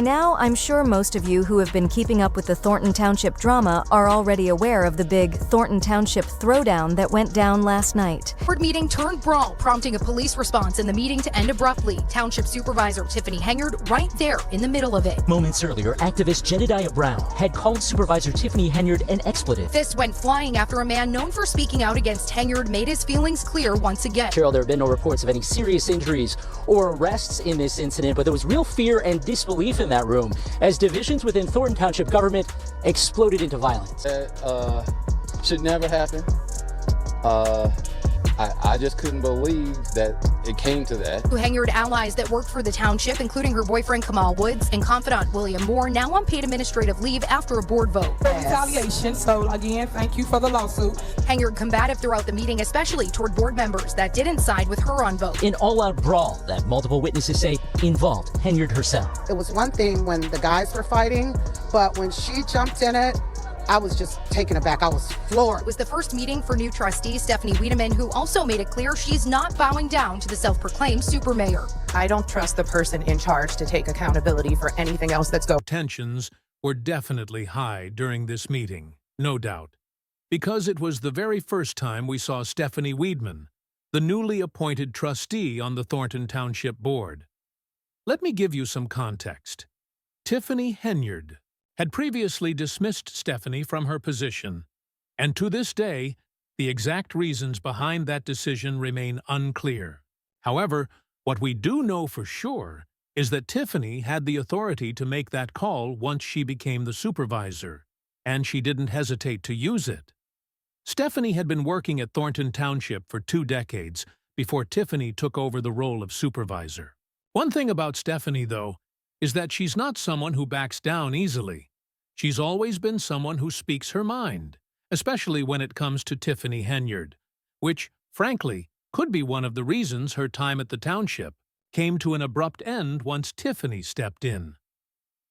Now, I'm sure most of you who have been keeping up with the Thornton Township drama are already aware of the big Thornton Township throwdown that went down last night. Board meeting turned brawl, prompting a police response and the meeting to end abruptly. Township Supervisor Tiffany Henyard right there in the middle of it. Moments earlier, activist Jedediah Brown had called Supervisor Tiffany Henyard an expletive. This went flying after a man known for speaking out against Henyard made his feelings clear once again. Cheryl, there have been no reports of any serious injuries or arrests in this incident, but there was real fear and disbelief in that room as divisions within Thornton Township government exploded into violence. Should never happen. I just couldn't believe that it came to that. Henyard allies that worked for the township, including her boyfriend Kamal Woods and confidant William Moore, now on paid administrative leave after a board vote. Retaliation, so again, thank you for the lawsuit. Henyard combative throughout the meeting, especially toward board members that didn't side with her on vote. An all-out brawl that multiple witnesses say involved Henyard herself. It was one thing when the guys were fighting, but when she jumped in it, I was just taken aback. I was floored. It was the first meeting for new trustee Stephanie Wiedemann, who also made it clear she's not bowing down to the self-proclaimed super mayor. I don't trust the person in charge to take accountability for anything else that's going. Tensions were definitely high during this meeting, no doubt, because it was the very first time we saw Stephanie Wiedemann, the newly appointed trustee on the Thornton Township Board. Let me give you some context. Tiffany Henyard had previously dismissed Stephanie from her position, and to this day, the exact reasons behind that decision remain unclear. However, what we do know for sure is that Tiffany had the authority to make that call once she became the supervisor, and she didn't hesitate to use it. Stephanie had been working at Thornton Township for 2 decades before Tiffany took over the role of supervisor. One thing about Stephanie, though, is that she's not someone who backs down easily. She's always been someone who speaks her mind, especially when it comes to Tiffany Henyard, which, frankly, could be one of the reasons her time at the township came to an abrupt end once Tiffany stepped in.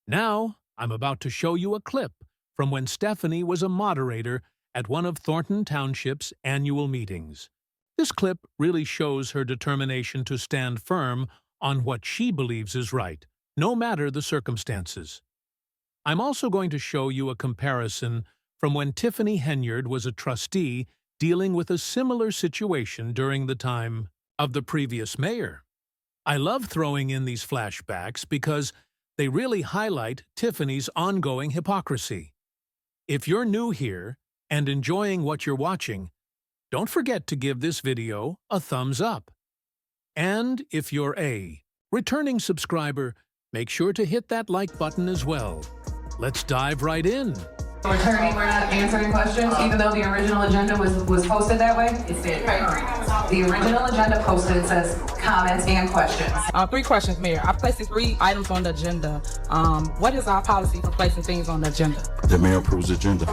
Now, I'm about to show you a clip from when Stephanie was a moderator at one of Thornton Township's annual meetings. This clip really shows her determination to stand firm on what she believes is right, no matter the circumstances. I'm also going to show you a comparison from when Tiffany Henyard was a trustee dealing with a similar situation during the time of the previous mayor. I love throwing in these flashbacks because they really highlight Tiffany's ongoing hypocrisy. If you're new here and enjoying what you're watching, don't forget to give this video a thumbs up. And if you're a returning subscriber, make sure to hit that like button as well. Let's dive right in. Returning, we're not answering questions, even though the original agenda was posted that way? It did. The original agenda posted says comments and questions. 3 questions, Mayor. I placed 3 items on the agenda. What is our policy for placing things on the agenda? The mayor approves the agenda.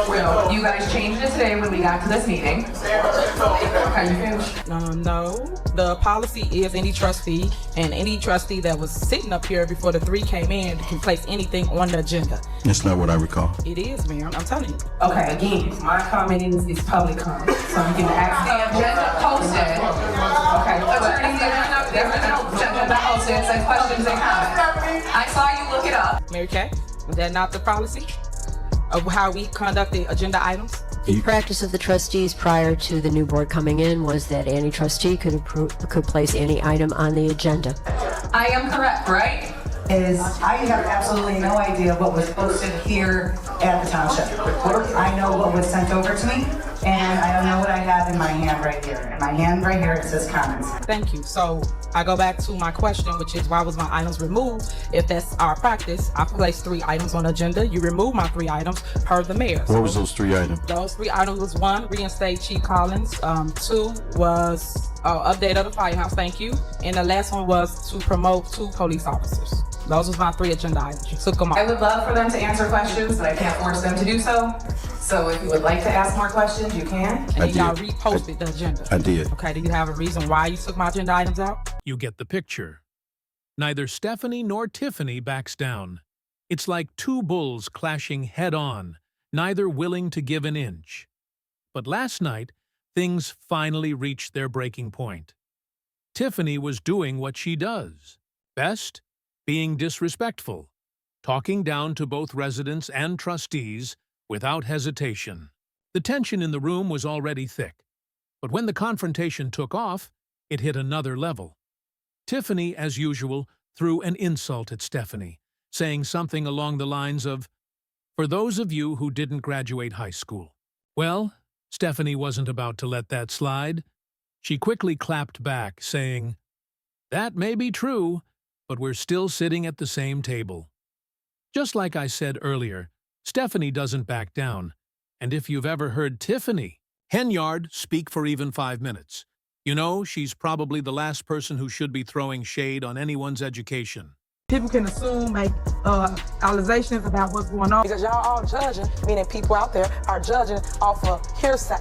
Well, you guys changed it today when we got to this meeting. Can you finish? No. The policy is any trustee, and any trustee that was sitting up here before the 3 came in can place anything on the agenda. That's not what I recall. It is, Mayor. I'm telling you. Okay, again, my comment is public comment, so you can ask the agenda posted. Okay, attorney, the original agenda posted says questions and comments. I saw you look it up. Mary Kay, is that not the policy of how we conduct the agenda items? The practice of the trustees prior to the new board coming in was that any trustee could place any item on the agenda. I am correct, right? I have absolutely no idea what was posted here at the township. I know what was sent over to me, and I don't know what I have in my hand right here. In my hand right here, it says comments. Thank you. So I go back to my question, which is why was my items removed? If that's our practice, I placed 3 items on the agenda. You remove my 3 items per the mayor. What was those 3 items? Those 3 items was 1, reinstate Chief Collins. 2 was update of the firehouse. Thank you. And the last one was to promote 2 police officers. Those was my 3 agenda items. You took them off. I would love for them to answer questions, but I can't force them to do so. So if you would like to ask more questions, you can. And then y'all reposted the agenda. I did. Okay, do you have a reason why you took my agenda items out? You get the picture. Neither Stephanie nor Tiffany backs down. It's like 2 bulls clashing head-on, neither willing to give an inch. But last night, things finally reached their breaking point. Tiffany was doing what she does best, being disrespectful, talking down to both residents and trustees without hesitation. The tension in the room was already thick, but when the confrontation took off, it hit another level. Tiffany, as usual, threw an insult at Stephanie, saying something along the lines of, "For those of you who didn't graduate high school." Well, Stephanie wasn't about to let that slide. She quickly clapped back, saying, "That may be true, but we're still sitting at the same table." Just like I said earlier, Stephanie doesn't back down, and if you've ever heard Tiffany Henyard speak for even 5 minutes, you know she's probably the last person who should be throwing shade on anyone's education. People can assume, make allegations about what's going on. Because y'all all judging, meaning people out there are judging off of hearsay.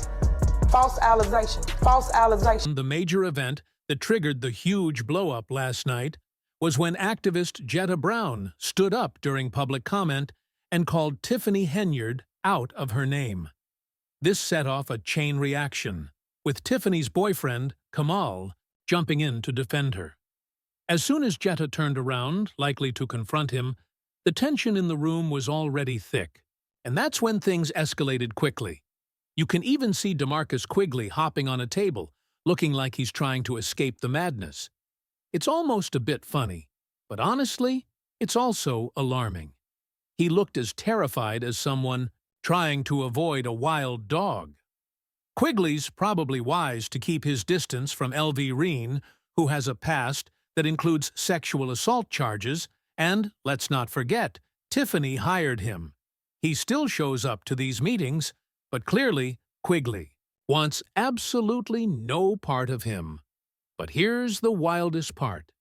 False allegation. The major event that triggered the huge blow-up last night was when activist Jetta Brown stood up during public comment and called Tiffany Henyard out of her name. This set off a chain reaction, with Tiffany's boyfriend, Kamal, jumping in to defend her. As soon as Jetta turned around, likely to confront him, the tension in the room was already thick, and that's when things escalated quickly. You can even see DeMarcus Quigley hopping on a table, looking like he's trying to escape the madness. It's almost a bit funny, but honestly, it's also alarming. He looked as terrified as someone trying to avoid a wild dog. Quigley's probably wise to keep his distance from LV Reen, who has a past that includes sexual assault charges, and, let's not forget, Tiffany hired him. He still shows up to these meetings, but clearly, Quigley wants absolutely no part of him. But here's the wildest part.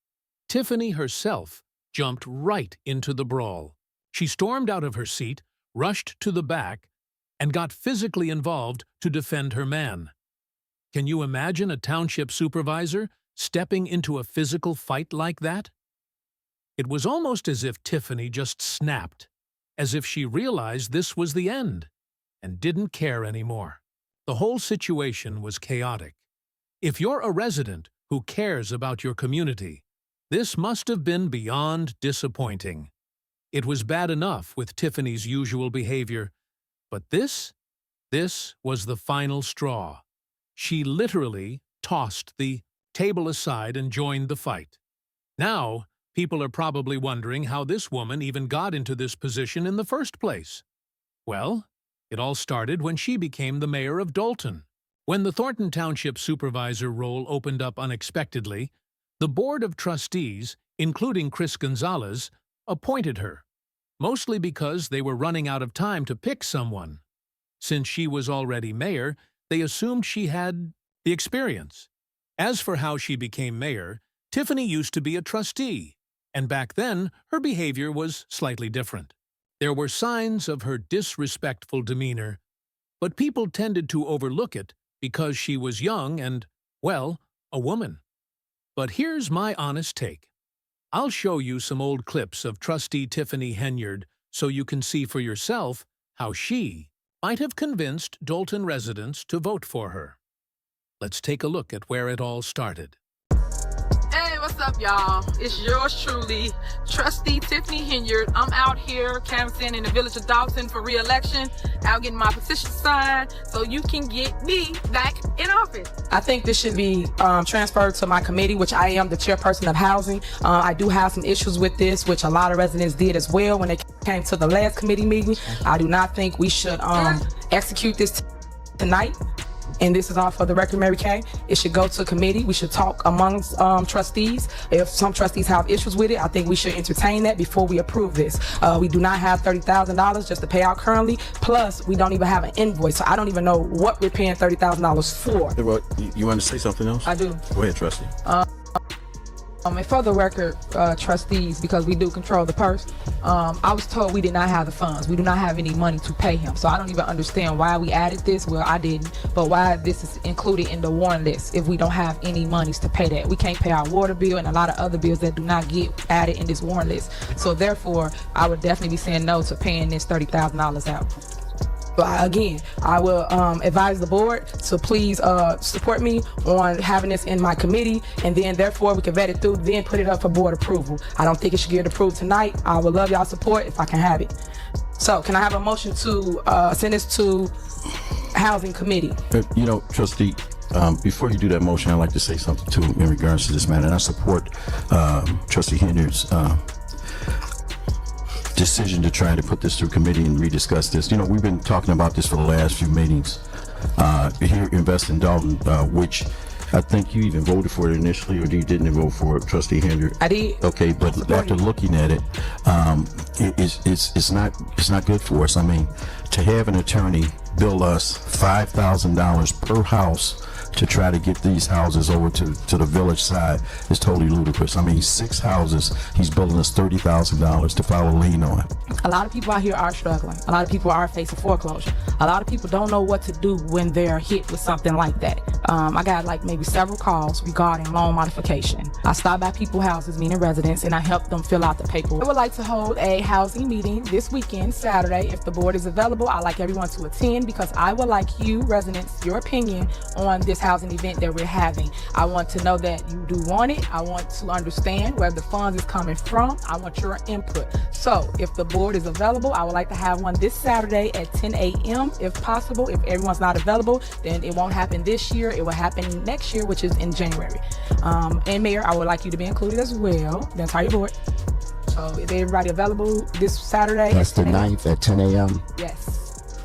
Tiffany herself jumped right into the brawl. She stormed out of her seat, rushed to the back, and got physically involved to defend her man. Can you imagine a township supervisor stepping into a physical fight like that? It was almost as if Tiffany just snapped, as if she realized this was the end, and didn't care anymore. The whole situation was chaotic. If you're a resident who cares about your community, this must have been beyond disappointing. It was bad enough with Tiffany's usual behavior, but this was the final straw. She literally tossed the table aside and joined the fight. Now, people are probably wondering how this woman even got into this position in the first place. Well, it all started when she became the mayor of Dolton. When the Thornton Township supervisor role opened up unexpectedly, the board of trustees, including Chris Gonzalez, appointed her, mostly because they were running out of time to pick someone. Since she was already mayor, they assumed she had the experience. As for how she became mayor, Tiffany used to be a trustee, and back then her behavior was slightly different. There were signs of her disrespectful demeanor, but people tended to overlook it because she was young and, well, a woman. But here's my honest take. I'll show you some old clips of Trustee Tiffany Henyard so you can see for yourself how she might have convinced Dolton residents to vote for her. Let's take a look at where it all started. Hey, what's up, y'all? It's yours truly, Trustee Tiffany Henyard. I'm out here canvassing in the village of Dolton for re-election, out getting my petition signed so you can get me back in office. I think this should be transferred to my committee, which I am the chairperson of housing. I do have some issues with this, which a lot of residents did as well when they came to the last committee meeting. I do not think we should execute this tonight. And this is all for the record, Mary Kay. It should go to committee. We should talk amongst trustees. If some trustees have issues with it, I think we should entertain that before we approve this. We do not have $30,000 just to pay out currently. Plus, we don't even have an invoice, so I don't even know what we're paying $30,000 for. Hey, well, you want to say something else? I do. Go ahead, trustee. And for the record, trustees, because we do control the purse, I was told we did not have the funds. We do not have any money to pay him. So I don't even understand why we added this. Well, I didn't. But why this is included in the warrant list if we don't have any monies to pay that. We can't pay our water bill and a lot of other bills that do not get added in this warrant list. So therefore, I would definitely be saying no to paying this $30,000 out. Again, I will advise the board to please support me on having this in my committee, and then therefore we can vet it through, then put it up for board approval. I don't think it should get approved tonight. I would love y'all support if I can have it. So can I have a motion to send this to Housing Committee? You know, Trustee, before you do that motion, I'd like to say something too in regards to this matter, and I support Trustee Henyard's decision to try to put this through committee and rediscuss this. You know, we've been talking about this for the last few meetings here Invest in Dolton, which I think you even voted for it initially, or you didn't vote for it, Trustee Henyard? I did. Okay, but after looking at it, it's not good for us. I mean, to have an attorney bill us $5,000 per house to try to get these houses over to the village side is totally ludicrous. I mean, 6 houses, he's billing us $30,000 to file a lien on. A lot of people out here are struggling. A lot of people are facing foreclosure. A lot of people don't know what to do when they're hit with something like that. I got like maybe several calls regarding loan modification. I stop by people's houses, meaning residents, and I help them fill out the paperwork. I would like to hold a housing meeting this weekend, Saturday. If the board is available, I'd like everyone to attend because I would like you, residents, your opinion on this housing event that we're having. I want to know that you do want it. I want to understand where the funds is coming from. I want your input. So if the board is available, I would like to have one this Saturday at 10 a.m. if possible. If everyone's not available, then it won't happen this year. It will happen next year, which is in January. And Mayor, I would like you to be included as well, the entire board. So is everybody available this Saturday? That's the 9th at 10 a.m. Yes.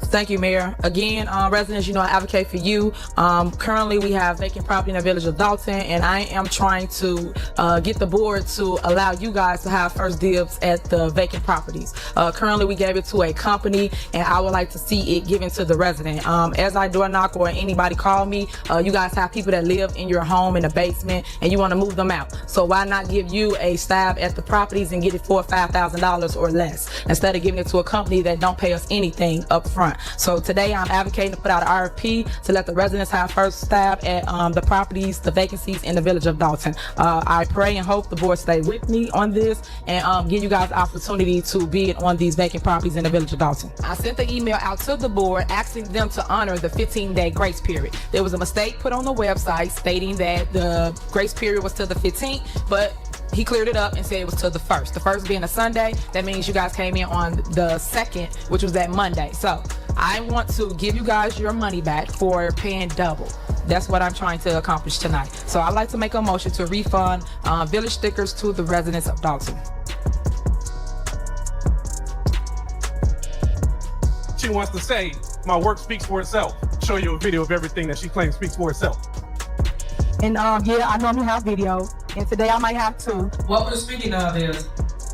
Thank you, Mayor. Again, residents, you know, I advocate for you. Currently, we have vacant property in the village of Dolton, and I am trying to get the board to allow you guys to have first dibs at the vacant properties. Currently, we gave it to a company, and I would like to see it given to the resident. As I door knock or anybody call me, you guys have people that live in your home in the basement, and you want to move them out. So why not give you a stab at the properties and get it for $5,000 or less, instead of giving it to a company that don't pay us anything up front? So today I'm advocating to put out an RFP to let the residents have first stab at the properties, the vacancies in the village of Dolton. I pray and hope the board stay with me on this and give you guys the opportunity to bid on these vacant properties in the village of Dolton. I sent the email out to the board asking them to honor the 15-day grace period. There was a mistake put on the website stating that the grace period was to the 15th, but he cleared it up and said it was to the 1st. The 1st being a Sunday, that means you guys came in on the 2nd, which was that Monday. So I want to give you guys your money back for paying double. That's what I'm trying to accomplish tonight. So I'd like to make a motion to refund village stickers to the residents of Dolton. She wants to say, my work speaks for itself. Show you a video of everything that she claims speaks for itself. And yeah, I normally have video, and today I might have two. What we're speaking of is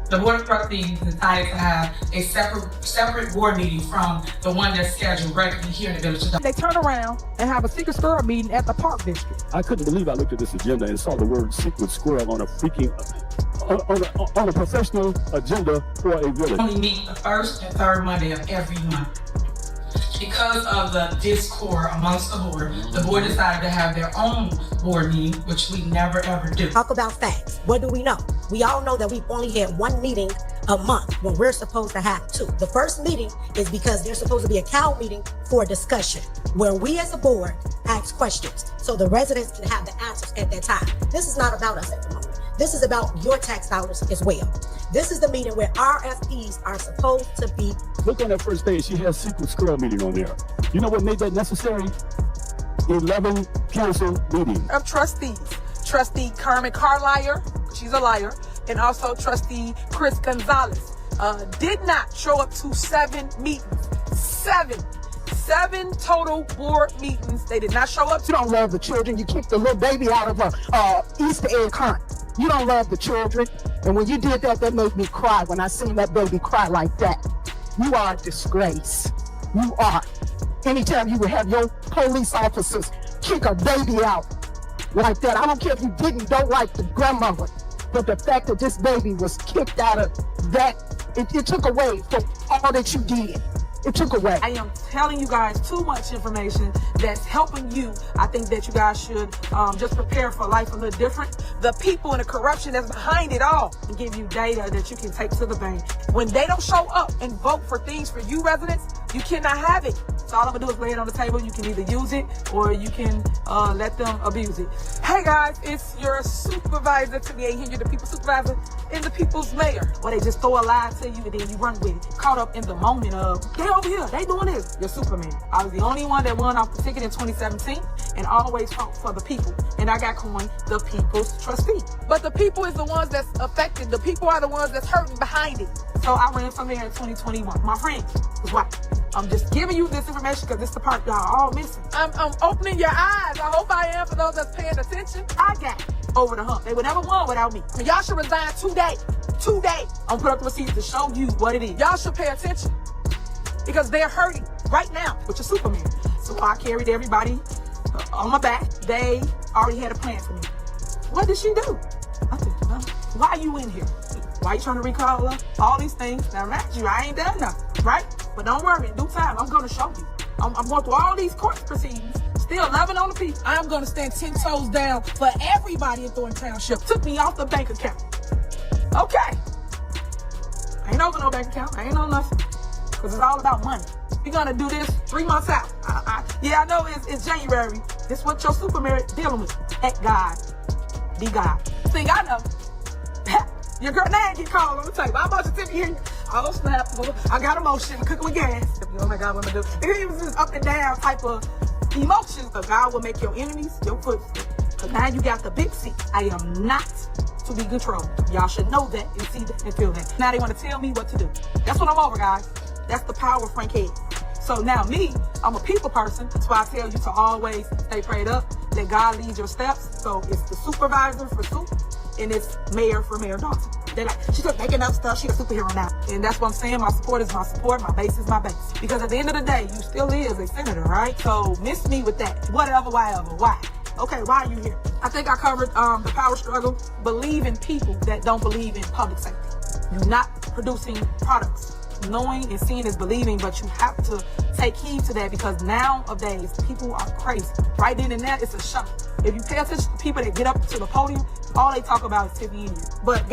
the Board of Trustees decided to have a separate board meeting from the one that's scheduled regularly here in the village. They turn around and have a secret squirrel meeting at the Park District. I couldn't believe I looked at this agenda and saw the word secret squirrel on a freaking on a professional agenda for a village. We only meet the first and third Monday of every month. Because of the discord amongst the board decided to have their own board meeting, which we never ever do. Talk about facts. What do we know? We all know that we've only had one meeting a month when we're supposed to have two. The first meeting is because there's supposed to be a CAL meeting for a discussion where we as a board ask questions so the residents can have the answers at that time. This is not about us at the moment. This is about your tax dollars as well. This is the meeting where RFPs are supposed to be. Look on that first page, she has secret squirrel meeting on there. You know what made that necessary? 11 council meetings. Of trustees. Trustee Carmen Carlier, she's a liar, and also Trustee Chris Gonzalez did not show up to 7 meetings. 7 total board meetings. They did not show up. You don't love the children. You kicked the little baby out of a Easter egg hunt. You don't love the children. And when you did that, that made me cry when I seen that baby cry like that. You are a disgrace. You are. Anytime you would have your police officers kick a baby out like that, I don't care if you don't like the grandmother, but the fact that this baby was kicked out of that, it took away from all that you did. It took away. I am telling you guys too much information that's helping you. I think that you guys should just prepare for life a little different. The people and the corruption that's behind it all and give you data that you can take to the bank. When they don't show up and vote for things for you residents, You cannot have it. So all I'm gonna do is lay it on the table. You can either use it or you can let them abuse it. Hey guys, it's your supervisor, Tiffany Henyard, the people's supervisor and the people's mayor. Or they just throw a lie to you and then you run with it. Caught up in the moment of, they over here, they doing this. You're Superman. I was the only one that won off the ticket in 2017 and always fought for the people. And I got coined the people's trustee. But the people is the ones that's affected. The people are the ones that's hurting behind it. So I ran from there in 2021. My friends was white. I'm just giving you this information because this is the part y'all all missing. I'm opening your eyes. I hope I am for those that's paying attention. I got it over the hump. They would never won without me. And y'all should resign today. Today. I'm put up the receipts to show you what it is. Y'all should pay attention because they're hurting right now with your Superman. So I carried everybody on my back. They already had a plan for me. What did she do? I said, why are you in here? Why you trying to recall her? All these things. Now, mind you, I ain't done nothing, right? But don't worry, in due time, I'm going to show you. I'm going through all these court proceedings, still loving on the people. I'm going to stand 10 toes down for everybody in Dolton Township. Took me off the bank account. Okay. I ain't over no bank account. I ain't on nothing. Because it's all about money. We're going to do this 3 months out. I know it's January. This is what your Superman dealing with. At God. Be God. Thing I know. Your girl name get called on the table. I'm about to tip you here. Oh, snap. I got emotion. I'm cooking with gas. Oh my God, what am I doing? It was this up and down type of emotions. But God will make your enemies your footstool. Because now you got the big seat. I am not to be controlled. Y'all should know that and see that and feel that. Now they want to tell me what to do. That's what I'm over, guys. That's the power of Frank Head. So now me, I'm a people person. That's why I tell you to always stay prayed up. Let God lead your steps. So it's the supervisor for Soup. And it's mayor for Mayor Dolton. They're like, she's just making up stuff. She's a superhero now. And that's what I'm saying. My support is my support. My base is my base. Because at the end of the day, you still is a senator, right? So miss me with that. Whatever, whatever. Why? Okay, why are you here? I think I covered the power struggle. Believe in people that don't believe in public safety. You're not producing products. Knowing and seeing is believing, but you have to take heed to that because nowadays people are crazy. Right then and there, it's a shock. If you pay attention to people that get up to the podium, all they talk about is Tiffany Henyard. But